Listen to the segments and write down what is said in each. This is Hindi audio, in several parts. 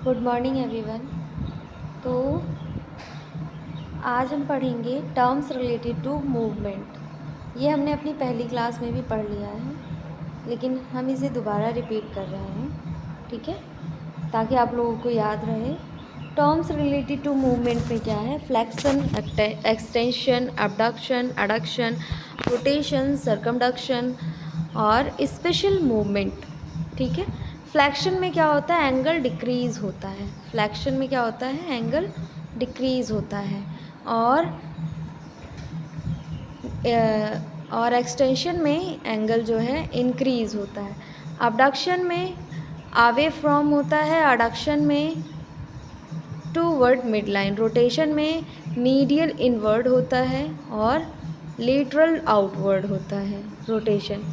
Good morning everyone. तो आज हम पढ़ेंगे टर्म्स रिलेटेड टू मूवमेंट। ये हमने अपनी पहली क्लास में भी पढ़ लिया है, लेकिन हम इसे दोबारा रिपीट कर रहे हैं, ठीक है, ताकि आप लोगों को याद रहे। टर्म्स रिलेटेड टू मूवमेंट में क्या है? Flexion, extension, abduction, adduction, rotation, circumduction और स्पेशल मूवमेंट, ठीक है। फ्लैक्शन में क्या होता है? एंगल डिक्रीज़ होता है। फ्लैक्शन में क्या होता है? एंगल डिक्रीज़ होता है। और एक्सटेंशन में एंगल जो है इंक्रीज़ होता है। अबडक्शन में अवे फ्रॉम होता है। एडक्शन में टूवर्ड मिड लाइन। रोटेशन में मीडियल इनवर्ड होता है और लेटरल आउटवर्ड होता है रोटेशन।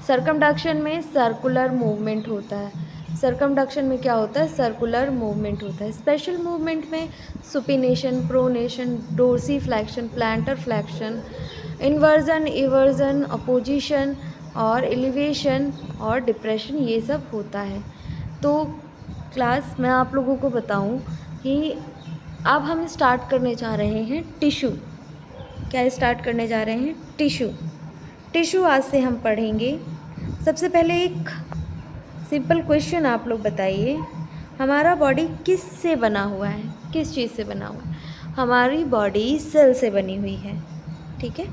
सर्कमडक्शन में सर्कुलर मूवमेंट होता है। सर्कमडक्शन में क्या होता है? सर्कुलर मूवमेंट होता है। स्पेशल मूवमेंट में supination, pronation, dorsiflexion, plantar flexion, inversion, eversion, opposition और एलिवेशन और डिप्रेशन, ये सब होता है। तो क्लास मैं आप लोगों को बताऊं कि अब हम स्टार्ट करने जा रहे हैं टिश्यू। क्या स्टार्ट करने जा रहे हैं? टिश्यू। टिश्यू आज से हम पढ़ेंगे। सबसे पहले एक सिंपल क्वेश्चन आप लोग बताइए, हमारा बॉडी किस से बना हुआ है? किस चीज़ से बना हुआ है? हमारी बॉडी सेल से बनी हुई है, ठीक है।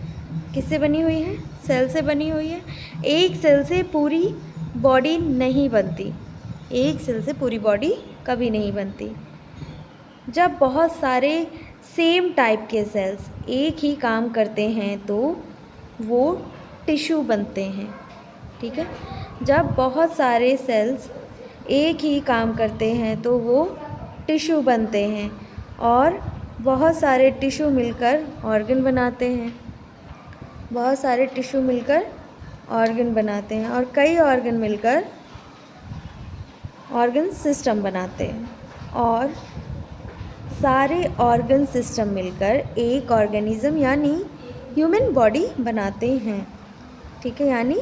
किससे बनी हुई है? सेल से बनी हुई है। एक सेल से पूरी बॉडी नहीं बनती। एक सेल से पूरी बॉडी कभी नहीं बनती। जब बहुत सारे सेम टाइप के सेल्स एक ही काम करते हैं तो वो टिश्यू बनते हैं, ठीक है। जब बहुत सारे सेल्स एक ही काम करते हैं तो वो टिश्यू बनते हैं और बहुत सारे टिश्यू मिलकर ऑर्गन बनाते हैं। बहुत सारे टिश्यू मिलकर ऑर्गन बनाते हैं और कई ऑर्गन मिलकर ऑर्गन सिस्टम बनाते हैं और सारे ऑर्गन सिस्टम मिलकर एक ऑर्गेनिज्म यानी ह्यूमन बॉडी बनाते हैं, ठीक है, यानी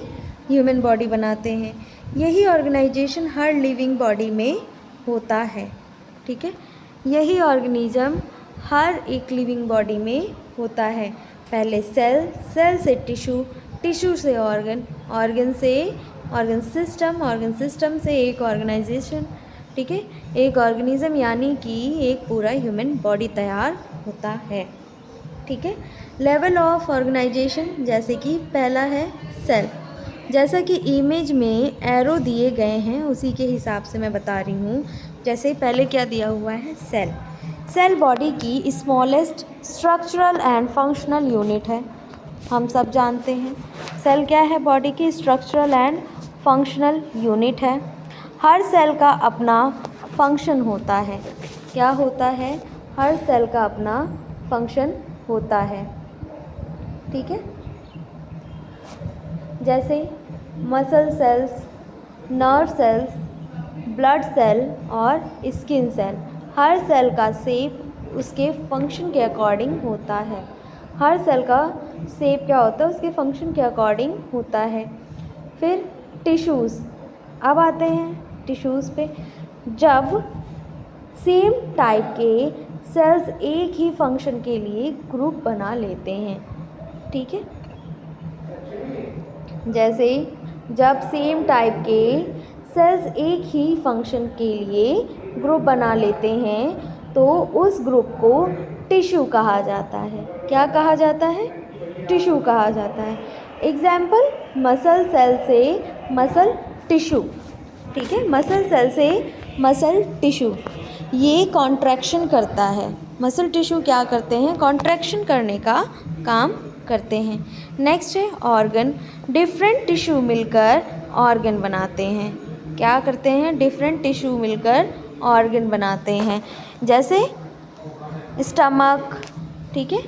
ह्यूमन बॉडी बनाते हैं। यही ऑर्गेनाइजेशन हर लिविंग बॉडी में होता है, ठीक है। यही ऑर्गेनिज्म हर एक लिविंग बॉडी में होता है। पहले सेल, सेल से टिश्यू, टिश्यू से ऑर्गन, ऑर्गन से ऑर्गन सिस्टम, ऑर्गन सिस्टम से एक ऑर्गेनाइजेशन, ठीक है, एक ऑर्गेनिज्म यानी कि एक पूरा ह्यूमन बॉडी तैयार होता है, ठीक है। लेवल ऑफ ऑर्गेनाइजेशन, जैसे कि पहला है सेल। जैसा कि इमेज में एरो दिए गए हैं उसी के हिसाब से मैं बता रही हूँ। जैसे पहले क्या दिया हुआ है? सेल। सेल बॉडी की smallest structural and functional unit है। हम सब जानते हैं सेल क्या है? बॉडी की स्ट्रक्चरल एंड फंक्शनल यूनिट है। हर सेल का अपना फंक्शन होता है। क्या होता है? हर सेल का अपना फंक्शन होता है, ठीक है। जैसे muscle cells, nerve cells, blood cell और स्किन सेल। हर सेल का शेप उसके फंक्शन के अकॉर्डिंग होता है। हर सेल का शेप क्या होता है? उसके फंक्शन के अकॉर्डिंग होता है। फिर टिश्यूज़, अब आते हैं टिश्यूज़ पे। जब सेम टाइप के सेल्स एक ही फंक्शन के लिए ग्रुप बना लेते हैं, ठीक है। जैसे जब सेम टाइप के सेल्स एक ही फंक्शन के लिए ग्रुप बना लेते हैं तो उस ग्रुप को टिश्यू कहा जाता है। क्या कहा जाता है? टिश्यू कहा जाता है। एग्जाम्पल, मसल सेल से मसल टिश्यू, ठीक है। मसल सेल से मसल टिश्यू ये कॉन्ट्रैक्शन करता है। मसल टिश्यू क्या करते हैं? कॉन्ट्रैक्शन करने का काम करते हैं। नेक्स्ट है ऑर्गन। डिफरेंट टिश्यू मिलकर ऑर्गन बनाते हैं। क्या करते हैं? डिफरेंट टिश्यू मिलकर ऑर्गन बनाते हैं। जैसे स्टमक, ठीक है।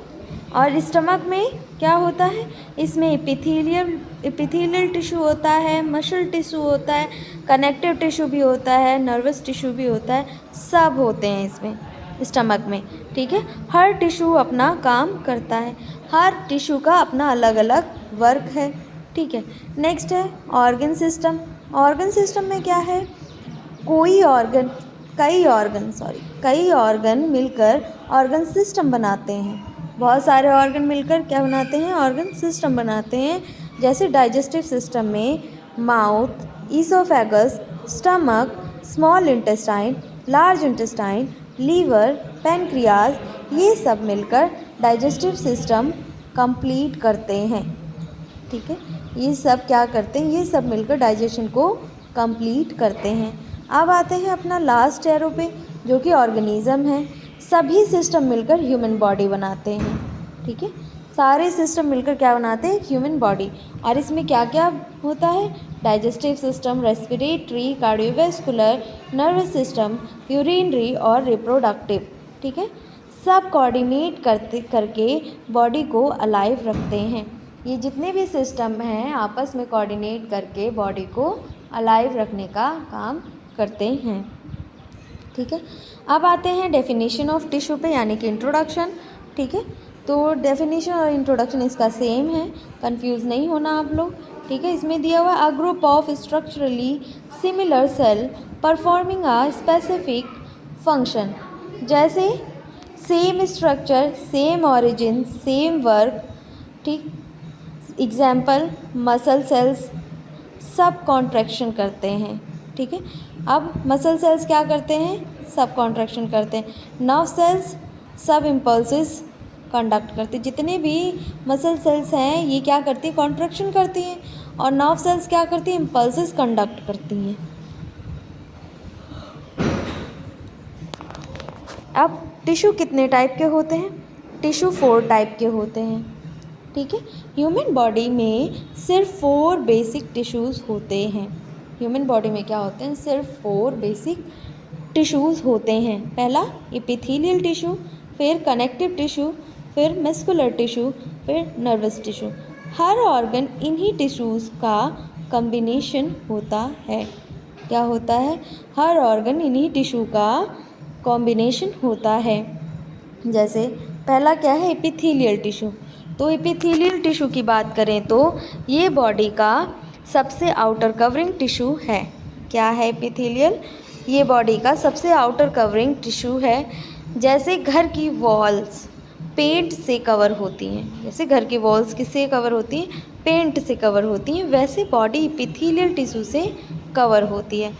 और स्टमक में क्या होता है? इसमें एपिथेलियल टिश्यू होता है, मसल टिश्यू होता है, कनेक्टिव टिश्यू भी होता है, नर्वस टिश्यू भी होता है, सब होते हैं इसमें स्टमक में, ठीक है। हर टिश्यू अपना काम करता है। हर टिश्यू का अपना अलग अलग वर्क है, ठीक है। नेक्स्ट है ऑर्गन सिस्टम। ऑर्गन सिस्टम में क्या है? कोई ऑर्गन कई ऑर्गन मिलकर ऑर्गन सिस्टम बनाते हैं। बहुत सारे ऑर्गन मिलकर क्या बनाते हैं? ऑर्गन सिस्टम बनाते हैं। जैसे डाइजेस्टिव सिस्टम में mouth, oesophagus, stomach, small intestine, large intestine, liver, pancreas, ये सब मिलकर डाइजेस्टिव सिस्टम कंप्लीट करते हैं। ठीक है, ये सब क्या करते हैं? ये सब मिलकर डाइजेशन को कंप्लीट करते हैं। अब आते हैं अपना लास्ट एरो पे, जो कि ऑर्गेनिज्म है। सभी सिस्टम मिलकर ह्यूमन बॉडी बनाते हैं। ठीक है, सारे सिस्टम मिलकर क्या बनाते हैं? Human body. और इसमें क्या क्या होता है? Digestive system, respiratory, cardiovascular, nervous system, urinary और रिप्रोडक्टिव। ठीक है, सब कोऑर्डिनेट करके बॉडी को अलाइव रखते हैं। ये जितने भी सिस्टम हैं आपस में कोऑर्डिनेट करके बॉडी को अलाइव रखने का काम करते हैं। ठीक है, अब आते हैं डेफिनेशन ऑफ टिश्यू पे, यानी कि इंट्रोडक्शन। ठीक है, तो डेफिनेशन और इंट्रोडक्शन इसका सेम है, कंफ्यूज नहीं होना आप लोग। ठीक है, इसमें दिया हुआ a group of structurally similar cell performing a specific function. जैसे same structure, same origin, same work. ठीक, एग्जाम्पल मसल सेल्स सब कॉन्ट्रैक्शन करते हैं। ठीक है, अब मसल सेल्स क्या करते हैं? सब कॉन्ट्रैक्शन करते हैं। नर्व सेल्स सब इम्पल्सेस कंडक्ट करते हैं। जितने भी मसल सेल्स हैं ये क्या करती हैं? कॉन्ट्रैक्शन करती हैं। और नर्व सेल्स क्या करती हैं? इम्पल्सेस कंडक्ट करती हैं। अब टिश्यू कितने टाइप के होते हैं? टिश्यू 4 टाइप के होते हैं। ठीक है, ह्यूमन बॉडी में सिर्फ 4 बेसिक टिश्यूज़ होते हैं। ह्यूमन बॉडी में क्या होते हैं? सिर्फ 4 बेसिक टिश्यूज़ होते हैं। पहला एपिथेलियल टिश्यू, फिर कनेक्टिव टिश्यू, फिर मस्कुलर टिश्यू, फिर नर्वस टिश्यू। हर ऑर्गन इन्हीं टिश्यूज़ का कॉम्बिनेशन होता है। क्या होता है? हर ऑर्गन इन्हीं टिश्यू का कॉम्बिनेशन होता है। जैसे पहला क्या है? Epithelial tissue. तो एपिथेलियल टिश्यू की बात करें तो ये बॉडी का सबसे आउटर कवरिंग टिश्यू है। क्या है एपिथेलियल? ये बॉडी का सबसे आउटर कवरिंग टिश्यू है। जैसे घर की वॉल्स पेंट से कवर होती हैं, जैसे घर की वॉल्स किससे कवर होती हैं? पेंट से कवर होती हैं, वैसे बॉडी एपिथेलियल टिश्यू से कवर होती है।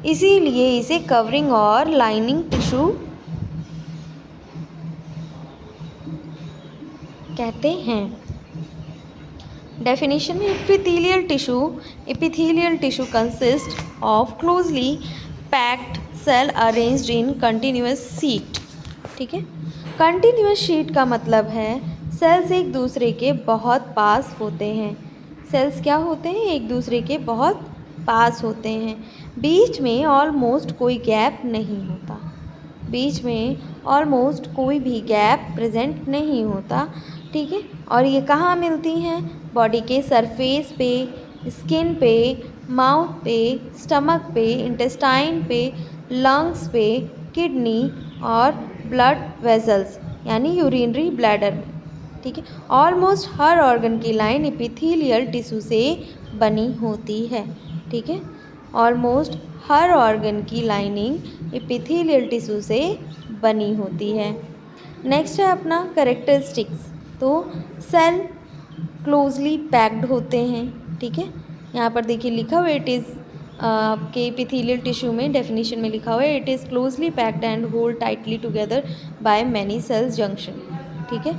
इसीलिए इसे कवरिंग और लाइनिंग टिश्यू कहते हैं। डेफिनेशन में epithelial tissue consists of closely packed cell arranged in continuous sheet। ठीक है, कंटिन्यूस शीट का मतलब है सेल्स एक दूसरे के बहुत पास होते हैं। सेल्स क्या होते हैं? एक दूसरे के बहुत पास होते हैं। बीच में ऑलमोस्ट कोई गैप नहीं होता। बीच में ऑलमोस्ट कोई भी गैप प्रेजेंट नहीं होता। ठीक है, और ये कहाँ मिलती हैं? बॉडी के सरफेस पे, स्किन पे, माउथ पे, स्टमक पे, इंटेस्टाइन पे, लंग्स पे, किडनी और ब्लड वेसल्स यानी यूरिनरी ब्लैडर में। ठीक है, ऑलमोस्ट हर ऑर्गन की लाइन एपिथेलियल टिश्यू से बनी होती है। ठीक है, ऑलमोस्ट हर ऑर्गन की लाइनिंग एपिथेलियल टिश्यू से बनी होती है। नेक्स्ट है अपना कैरेक्टरिस्टिक्स। तो सेल क्लोजली पैक्ड होते हैं। ठीक है, यहाँ पर देखिए लिखा हुआ इट इज़ आपके एपिथेलियल टिश्यू में डेफिनेशन में लिखा हुआ है it is closely packed and hold tightly together by many cells junction. ठीक है,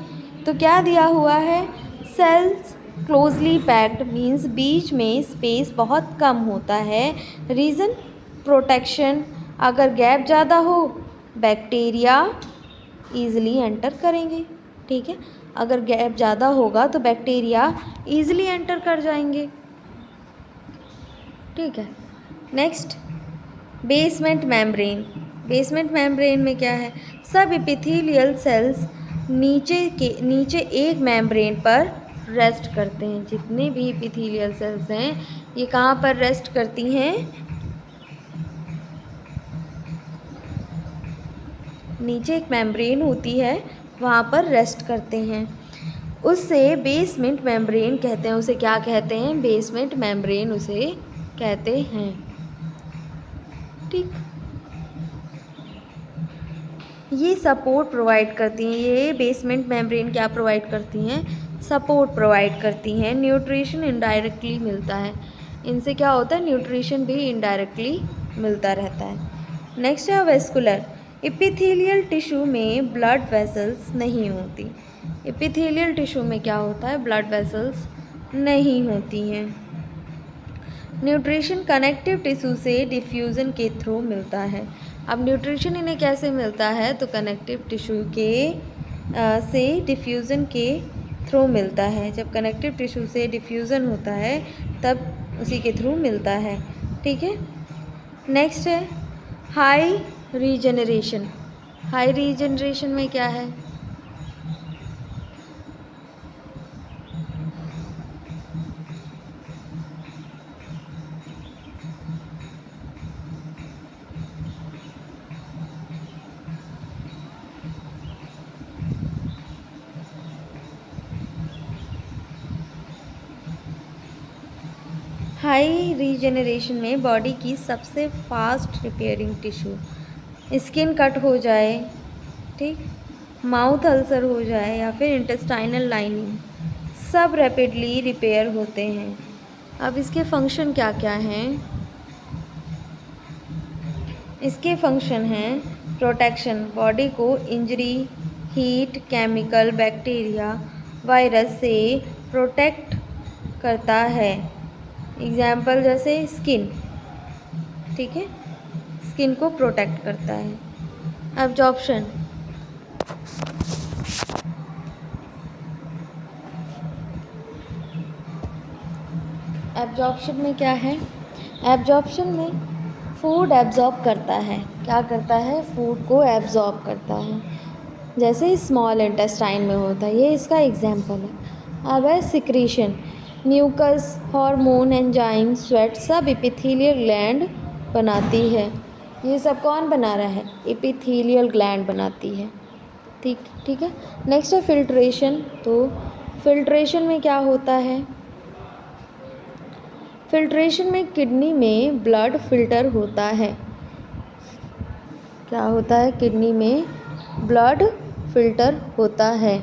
तो क्या दिया हुआ है? सेल्स क्लोजली पैक्ड मीन्स बीच में स्पेस बहुत कम होता है। रीज़न प्रोटेक्शन, अगर गैप ज़्यादा हो बैक्टीरिया ईज़िली एंटर करेंगे। ठीक है, अगर गैप ज़्यादा होगा तो बैक्टीरिया ईज़िली एंटर कर जाएंगे। ठीक है, next basement membrane. Basement membrane में क्या है? सब एपिथेलियल सेल्स नीचे एक मेम्ब्रेन पर रेस्ट करते हैं। जितने भी एपिथेलियल सेल्स हैं ये कहाँ पर रेस्ट करती हैं? नीचे एक मेम्ब्रेन होती है वहाँ पर रेस्ट करते हैं। उससे बेसमेंट मेम्ब्रेन कहते हैं। उसे क्या कहते हैं? बेसमेंट मेम्ब्रेन उसे कहते हैं। ठीक, ये सपोर्ट प्रोवाइड करती हैं, ये बेसमेंट मेम्ब्रेन क्या प्रोवाइड करती हैं, सपोर्ट प्रोवाइड करती हैं। न्यूट्रिशन इनडायरेक्टली मिलता है, इनसे क्या होता है, न्यूट्रिशन भी इनडायरेक्टली मिलता रहता है। नेक्स्ट है वेस्कुलर। एपिथेलियल टिश्यू में ब्लड वेसल्स नहीं होती। एपिथेलियल टिश्यू में क्या होता है, ब्लड वेसल्स नहीं होती हैं। न्यूट्रिशन कनेक्टिव टिश्यू से डिफ्यूज़न के थ्रू मिलता है। अब न्यूट्रिशन इन्हें कैसे मिलता है, तो कनेक्टिव टिश्यू के से डिफ्यूज़न के थ्रू मिलता है। जब कनेक्टिव टिश्यू से डिफ्यूज़न होता है तब उसी के थ्रू मिलता है। ठीक है। नेक्स्ट है हाई रीजनरेशन। हाई रीजनरेशन में क्या है, हाई रीजनरेशन में बॉडी की सबसे fast repairing tissue, skin cut हो जाए, ठीक, माउथ अल्सर हो जाए या फिर इंटेस्टाइनल लाइनिंग, सब रैपिडली रिपेयर होते हैं। अब इसके फंक्शन क्या क्या हैं, इसके फंक्शन हैं प्रोटेक्शन, बॉडी को injury, heat, chemical, bacteria, virus से प्रोटेक्ट करता है। एग्जाम्पल जैसे स्किन, ठीक है, स्किन को प्रोटेक्ट करता है। एब्जॉर्प्शन, एब्जॉर्प्शन में क्या है, एब्जॉर्प्शन में फूड एब्जॉर्ब करता है, क्या करता है, फूड को एब्जॉर्ब करता है, जैसे स्मॉल इंटेस्टाइन में होता है, ये इसका एग्जाम्पल है। अब है secretion, mucus, hormone, enzyme, sweat सब एपिथेलियल ग्लैंड बनाती है। ये सब कौन बना रहा है, एपिथेलियल ग्लैंड बनाती है। ठीक है। नेक्स्ट है फिल्ट्रेशन। तो फिल्ट्रेशन में क्या होता है, फिल्ट्रेशन में किडनी में ब्लड फिल्टर होता है, क्या होता है, किडनी में ब्लड फिल्टर होता है।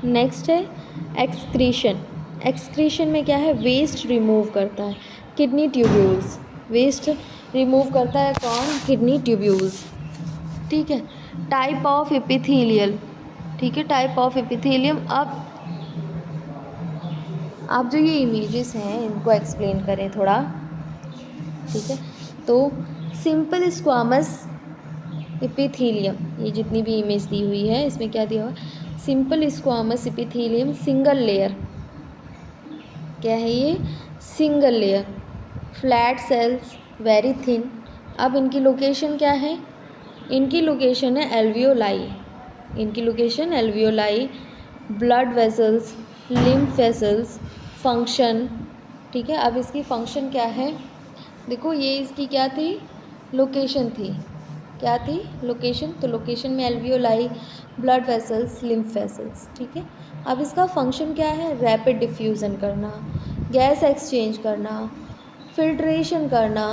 नेक्स्ट है एक्सक्रीशन। एक्सक्रीशन में क्या है, वेस्ट रिमूव करता है, किडनी ट्यूब्यूल्स, वेस्ट रिमूव करता है कौन, किडनी ट्यूब्यूल्स। ठीक है। टाइप ऑफ एपिथेलियल, ठीक है, टाइप ऑफ एपिथेलियम। अब आप जो ये इमेजेस हैं इनको एक्सप्लेन करें थोड़ा, ठीक है। तो सिंपल स्क्वामस एपिथेलियम, ये जितनी भी इमेज दी हुई है इसमें क्या दिया हुआ, simple squamous epithelium, single layer, क्या है ये, single layer, flat sales, very thin. अब इनकी लोकेशन क्या है, इनकी लोकेशन है एल्वियोलाई, इनकी location alveoli, blood vessels, lymph vessels, function, ठीक है। अब इसकी फंक्शन क्या है, देखो ये इसकी क्या थी, लोकेशन थी, क्या थी, लोकेशन, तो लोकेशन में alveoli, blood vessels, lymph vessels, ठीक है। अब इसका फंक्शन क्या है, रैपिड डिफ्यूज़न करना, गैस एक्सचेंज करना, फिल्ट्रेशन करना,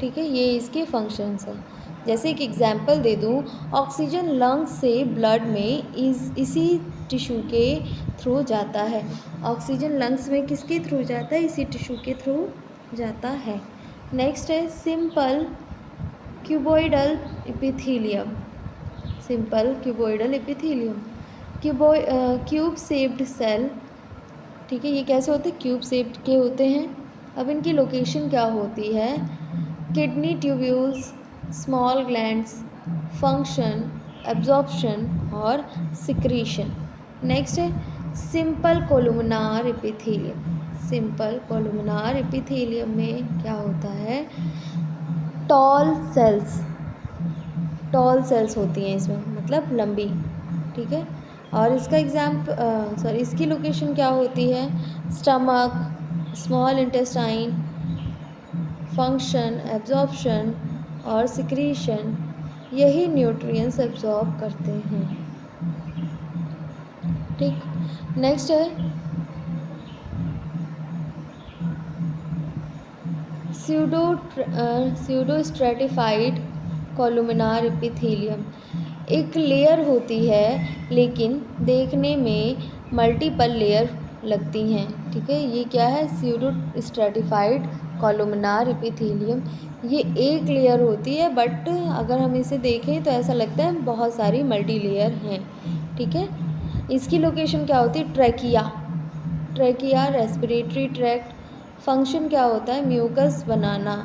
ठीक है, ये इसके फंक्शंस हैं। जैसे एक एग्जांपल दे दूँ, ऑक्सीजन लंग्स से ब्लड में इसी टिश्यू के थ्रू जाता है, ऑक्सीजन लंग्स में किसके थ्रू जाता है, इसी टिश्यू के थ्रू जाता है। नेक्स्ट है simple cuboidal epithelium, simple cuboidal epithelium, cube shaped cell, ठीक है, ये कैसे होते हैं, क्यूब शेप्ड के होते हैं। अब इनकी लोकेशन क्या होती है, kidney tubules, small glands, function, absorption और सिक्रीशन। नेक्स्ट है सिंपल कोलुमिनार एपिथेलियम, सिंपल कोलुमिनार एपिथेलियम में क्या होता है, टॉल सेल्स, टॉल सेल्स होती हैं इसमें, मतलब लंबी, ठीक है। और इसका इसकी लोकेशन क्या होती है, stomach, small intestine, function, absorption और सिक्रीशन, यही न्यूट्रिएंट्स एब्जॉर्ब करते हैं। ठीक। नेक्स्ट है स्यूडो स्ट्रेटिफाइड कॉलुमिनार एपिथेलियम एक लेयर होती है, लेकिन देखने में मल्टीपल लेयर लगती हैं। ठीक है, ये क्या है? Pseudo stratified columnar epithelium. ये एक लेयर होती है, बट अगर हम इसे देखें तो ऐसा लगता है बहुत सारी मल्टी लेयर हैं। ठीक है, इसकी लोकेशन क्या होती है? Trachea respiratory tract. फंक्शन क्या होता है? म्यूकस बनाना।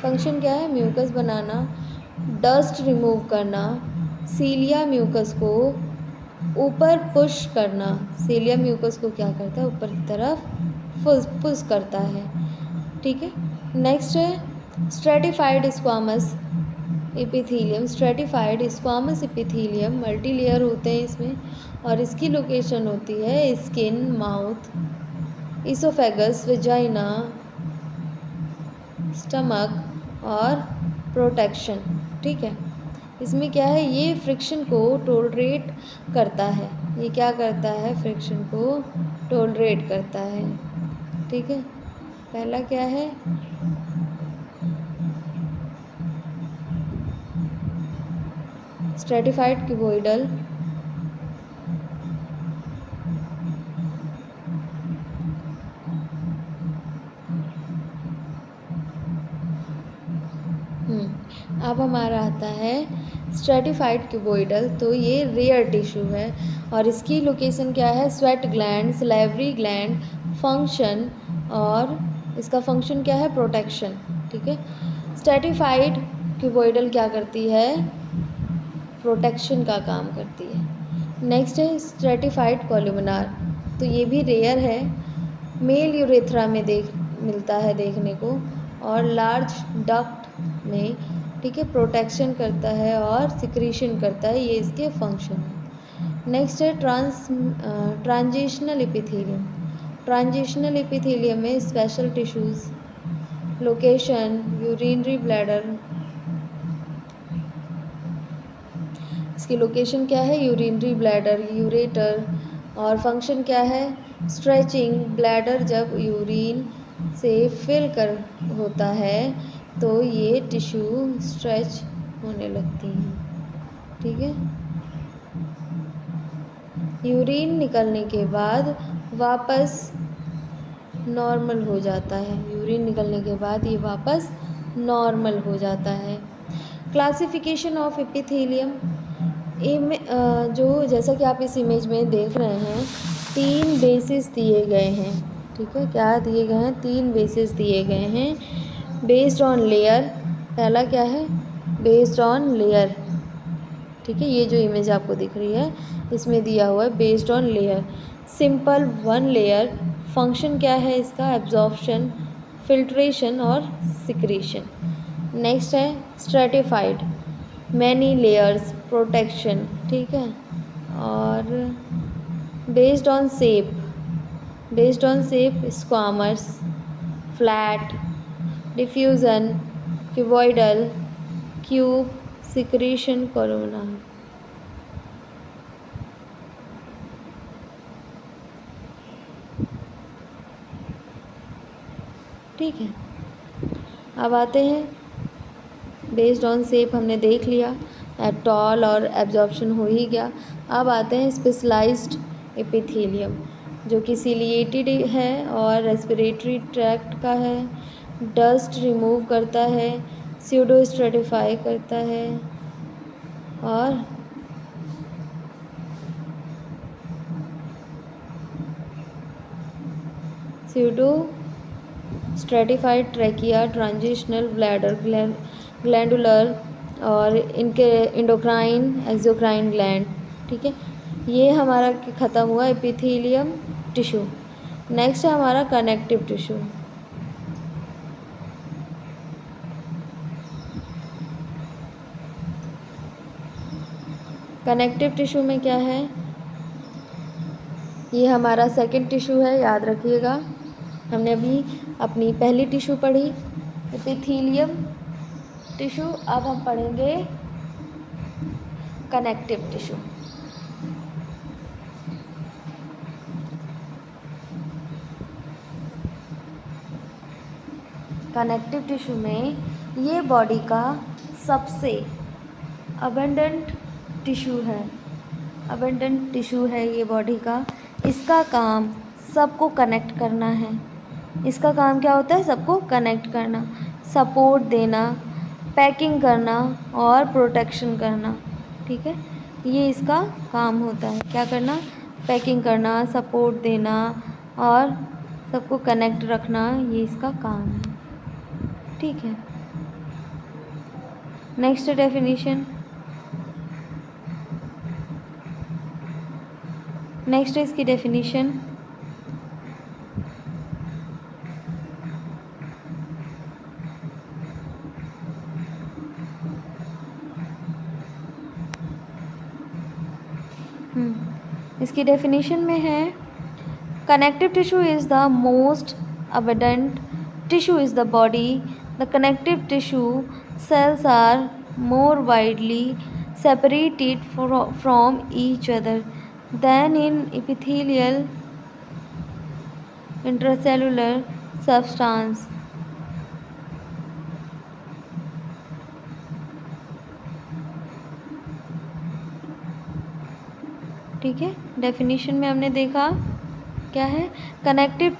फंक्शन क्या है? म्यूकस बनाना। डस्ट रिमूव करना। सीलिया म्यूकस को ऊपर पुश करना। सीलिया म्यूकस को क्या करता है? ऊपर की तरफ पुश करता है। ठीक है, नेक्स्ट है stratified squamous epithelium. Stratified squamous epithelium multi layer होते हैं इसमें, और इसकी लोकेशन होती है skin, mouth, oesophagus, vagina, stomach और प्रोटेक्शन। ठीक है, इसमें क्या है? ये फ्रिक्शन को टोलरेट करता है। ये क्या करता है? फ्रिक्शन को टोलरेट करता है। ठीक है, पहला क्या है? Stratified cuboidal. अब हमारा आता है स्ट्रेटिफाइड क्यूबोइडल। तो ये रेयर टिश्यू है, और इसकी लोकेशन क्या है? Sweat gland, salivary gland. Function, और इसका फंक्शन क्या है? प्रोटेक्शन। ठीक है, स्ट्रेटिफाइड क्यूबोइडल क्या करती है? प्रोटेक्शन का काम करती है। नेक्स्ट है स्ट्रेटिफाइड कॉलुमिनार। तो ये भी रेयर है, मेल यूरेथ्रा में मिलता है देखने को, और लार्ज डक्ट में। ठीक है, प्रोटेक्शन करता है और सिक्रीशन करता है, ये इसके फंक्शन है। नेक्स्ट है ट्रांजिशनल एपिथेलियम। ट्रांजिशनल एपिथेलियम में special tissues, location urinary bladder. इसकी लोकेशन क्या है? Urinary bladder, ureter. और फंक्शन क्या है? स्ट्रेचिंग। ब्लैडर जब यूरिन से फिल कर होता है तो ये टिश्यू स्ट्रेच होने लगती हैं। ठीक है, यूरिन निकलने के बाद वापस नॉर्मल हो जाता है। यूरिन निकलने के बाद ये वापस नॉर्मल हो जाता है। Classification of epithelium. जो जैसा कि आप इस इमेज में देख रहे हैं, 3 बेसिस दिए गए हैं। ठीक है, क्या दिए गए हैं? 3 बेसिस दिए गए हैं बेस्ड ऑन लेयर। पहला क्या है? Based on layer. ठीक है, ये जो इमेज आपको दिख रही है इसमें दिया हुआ है based on layer. Simple 1 layer. Function क्या है इसका? एब्जॉर्प्शन, फिल्ट्रेशन और सिक्रीशन। नेक्स्ट है स्ट्रेटिफाइड, मैनी लेयर्स, प्रोटेक्शन। ठीक है, और based on shape, squamous, flat, diffusion, cuboidal, cube, secretion, corona. ठीक है, अब आते हैं बेस्ड ऑन शेप हमने देख लिया, टॉल और एब्जॉर्प्शन हो ही गया। अब आते हैं स्पेशलाइज्ड एपिथेलियम, जो कि सिलिएटेड है और रेस्पिरेटरी ट्रैक्ट का है, डस्ट रिमूव करता है, स्यूडो स्ट्रेटिफाई करता है, और pseudo stratified trachea, transitional bladder, glandular और इनके इंडोक्राइन, एक्सोक्राइन ग्लैंड। ठीक है, ये हमारा ख़त्म हुआ एपिथेलियम टिश्यू। नेक्स्ट है हमारा कनेक्टिव टिश्यू। कनेक्टिव टिश्यू में क्या है? ये हमारा सेकंड टिश्यू है, याद रखिएगा। हमने अभी अपनी पहली टिश्यू पढ़ी एपिथेलियम टिश्यू, अब हम पढ़ेंगे कनेक्टिव टिश्यू। कनेक्टिव टिश्यू में ये बॉडी का सबसे अबंडेंट टिश्यू है, अबंडेंट टिश्यू है ये बॉडी का। इसका काम सबको कनेक्ट करना है। इसका काम क्या होता है? सबको कनेक्ट करना, सपोर्ट देना, पैकिंग करना और प्रोटेक्शन करना। ठीक है, ये इसका काम होता है। क्या करना? पैकिंग करना, सपोर्ट देना और सबको कनेक्ट रखना, ये इसका काम है। ठीक है, नेक्स्ट डेफिनेशन। नेक्स्ट है इसकी डेफिनेशन। इसकी डेफिनेशन में है connective tissue is the most abundant tissue is the body. The connective tissue cells are more widely separated from each other than in epithelial intracellular substance. ठीक है, डेफिनेशन में हमने देखा क्या है? Connective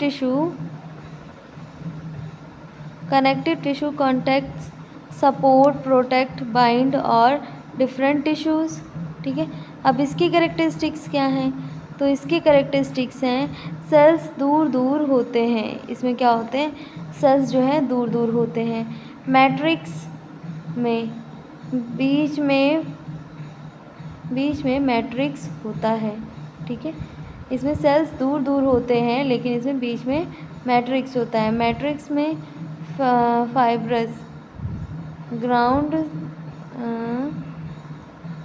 tissue contacts, support, protect, bind और डिफरेंट टिश्यूज़। ठीक है, अब इसकी कैरेक्टरिस्टिक्स क्या हैं? तो इसकी कैरेक्टरिस्टिक्स हैं सेल्स दूर दूर होते हैं। इसमें क्या होते हैं? सेल्स जो हैं दूर दूर होते हैं। मैट्रिक्स में बीच में मैट्रिक्स होता है। ठीक है, इसमें सेल्स दूर दूर होते हैं लेकिन इसमें बीच में मैट्रिक्स होता है। मैट्रिक्स में फाइब्रस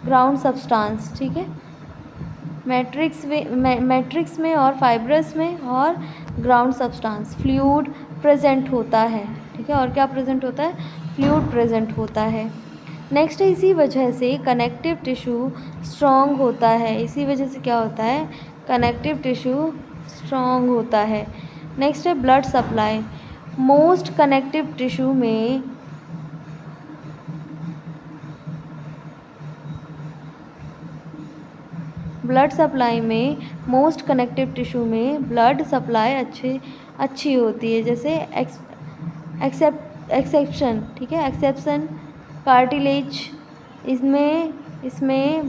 ग्राउंड सब्सटेंस। ठीक है, मैट्रिक्स में और फाइब्रस में और ग्राउंड सब्सटेंस फ्लूइड प्रेजेंट होता है। ठीक है, और क्या प्रेजेंट होता है? फ्लूइड प्रेजेंट होता है। नेक्स्ट है इसी वजह से कनेक्टिव टिश्यू स्ट्रॉन्ग होता है। इसी वजह से क्या होता है? कनेक्टिव टिश्यू स्ट्रॉन्ग होता है। नेक्स्ट है blood supply. Most connective tissue में ब्लड सप्लाई में मोस्ट कनेक्टिव टिश्यू में ब्लड सप्लाई अच्छी होती है। जैसे एक्सेप्शन। ठीक है, एक्सेप्शन कार्टिलेज, इसमें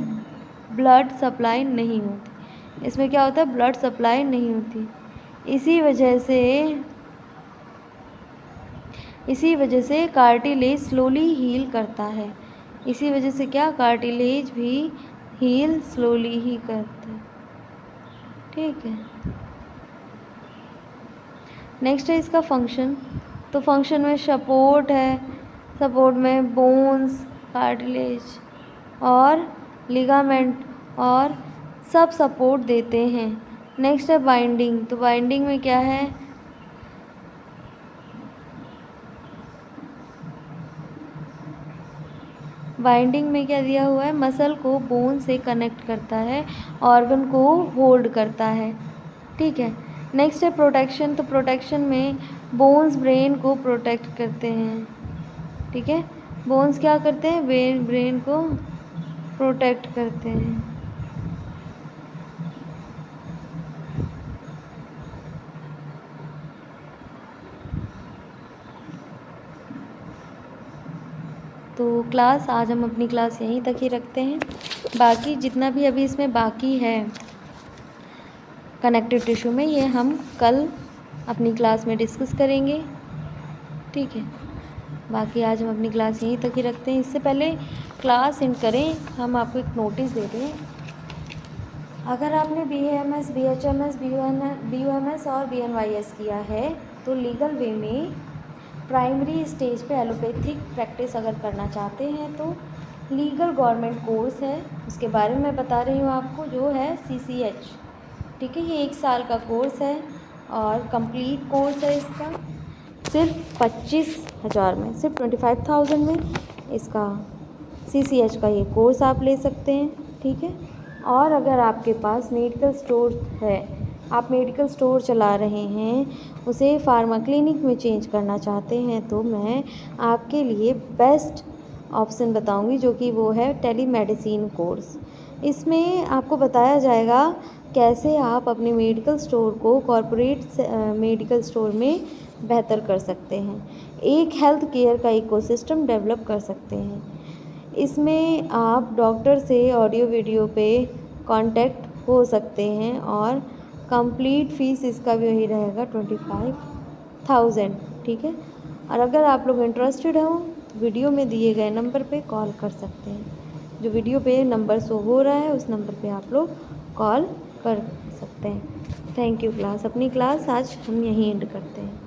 ब्लड सप्लाई नहीं होती। इसमें क्या होता है? ब्लड सप्लाई नहीं होती। इसी वजह से कार्टिलेज स्लोली हील करता है। इसी वजह से क्या? कार्टिलेज भी हील स्लोली ही करता है। ठीक है, नेक्स्ट है इसका फंक्शन। तो फंक्शन में सपोर्ट है, सपोर्ट में बोन्स, कार्टिलेज और लिगामेंट और सब सपोर्ट देते हैं। नेक्स्ट है बाइंडिंग। तो बाइंडिंग में क्या है? बाइंडिंग में क्या दिया हुआ है? मसल को बोन से कनेक्ट करता है, ऑर्गन को होल्ड करता है। ठीक है, नेक्स्ट है प्रोटेक्शन। तो प्रोटेक्शन में बोन्स ब्रेन को प्रोटेक्ट करते हैं। ठीक है, बोन्स क्या करते हैं? ब्रेन को प्रोटेक्ट करते हैं। तो क्लास आज हम अपनी क्लास यहीं तक ही रखते हैं। बाकी जितना भी अभी इसमें बाकी है कनेक्टिव टिश्यू में, ये हम कल अपनी क्लास में डिस्कस करेंगे। ठीक है, बाकी आज हम अपनी क्लास यहीं तक ही रखते हैं। इससे पहले क्लास एंड करें, हम आपको एक नोटिस दे दें। अगर आपने BAMS, BHMS, BUMS और BNYS किया है तो लीगल वे में प्राइमरी स्टेज पे एलोपैथिक प्रैक्टिस अगर करना चाहते हैं तो लीगल गवर्नमेंट कोर्स है, उसके बारे में मैं बता रही हूँ आपको, जो है CCH। ठीक है, ये 1 साल का कोर्स है और कंप्लीट कोर्स है। इसका सिर्फ 25,000 में, सिर्फ 25,000 में इसका CCH का ये कोर्स आप ले सकते हैं। ठीक है, और अगर आपके पास मेडिकल स्टोर है आप मेडिकल स्टोर चला रहे हैं, उसे फार्मा क्लिनिक में चेंज करना चाहते हैं, तो मैं आपके लिए बेस्ट ऑप्शन बताऊंगी, जो कि वो है टेलीमेडिसिन कोर्स। इसमें आपको बताया जाएगा कैसे आप अपने मेडिकल स्टोर को कॉरपोरेट मेडिकल स्टोर में बेहतर कर सकते हैं, एक हेल्थ केयर का इकोसिस्टम डेवलप कर सकते हैं। इसमें आप डॉक्टर से ऑडियो वीडियो पे कांटेक्ट हो सकते हैं और कंप्लीट फ़ीस इसका भी वही रहेगा 25,000, ठीक है। और अगर आप लोग इंटरेस्टेड हो तो वीडियो में दिए गए नंबर पे कॉल कर सकते हैं, जो वीडियो पे नंबर शो हो रहा है उस नंबर पे आप लोग कॉल कर सकते हैं। Thank you class. अपनी क्लास आज हम यहीं एंड करते हैं।